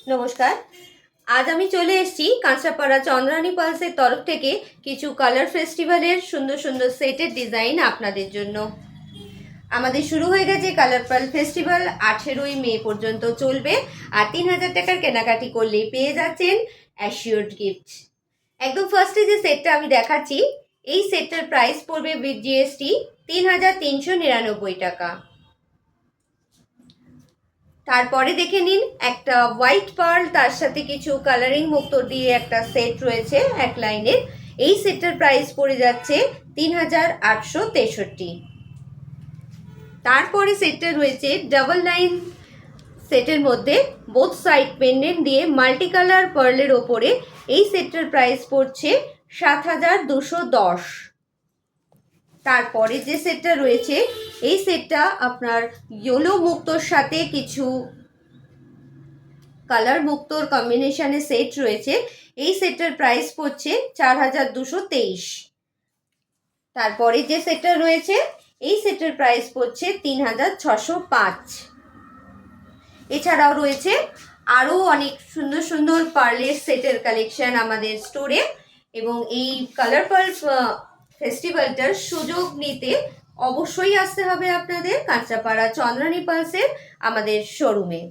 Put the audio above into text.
নমস্কার। আজ আমি চলে এসেছি কাঁচরাপাড়া চন্দ্রানী পালসের তরফ থেকে কিছু কালার ফেস্টিভ্যালের সুন্দর সুন্দর সেটের ডিজাইন আপনাদের জন্য। আমাদের শুরু হয়ে গেছে কালার পাল ফেস্টিভ্যাল, 18ই মে পর্যন্ত চলবে। আর 3000 টাকার কেনাকাটি করলেই পেয়ে যাচ্ছেন অ্যাসিওর্ড গিফট। একদম ফার্স্টে যে সেটটা আমি দেখাচ্ছি, এই সেটটার প্রাইস পড়বে উইথ জিএসটি 3399 টাকা। তারপরে দেখে নিন একটা হোয়াইট পার্ল, তার সাথে কিছু কালারিং মুক্ত দিয়ে একটা সেট রয়েছে এক লাইনের। এই সেটটার প্রাইস পড়ে যাচ্ছে 3863। তারপরে সেটটা রয়েছে ডাবল লাইন সেটের মধ্যে বোথ সাইড পেন্ডেন্ট দিয়ে মাল্টি কালার পার্লের ওপরে। এই সেটটার প্রাইস পড়ছে 7210। তারপরে যে সেটটা রয়েছে, এই সেটটা আপনার ইয়েলো মুক্তোর সাথে কিছু কালার মুক্তোর কম্বিনেশনে সেট রয়েছে। এই সেটটার প্রাইস পড়ছে 4223। তারপরে যে সেটটা রয়েছে, এই সেটের প্রাইস পড়ছে 3605। এছাড়াও রয়েছে আরও অনেক সুন্দর সুন্দর পার্লের সেটের কালেকশন আমাদের স্টোরে। এবং এই কালার পার্ল ফেস্টিভ্যালটার সুযোগ নিতে অবশ্যই আসতে হবে আপনাদের কাঁচরাপাড়া চন্দ্রানী পালসের আমাদের শোরুমে।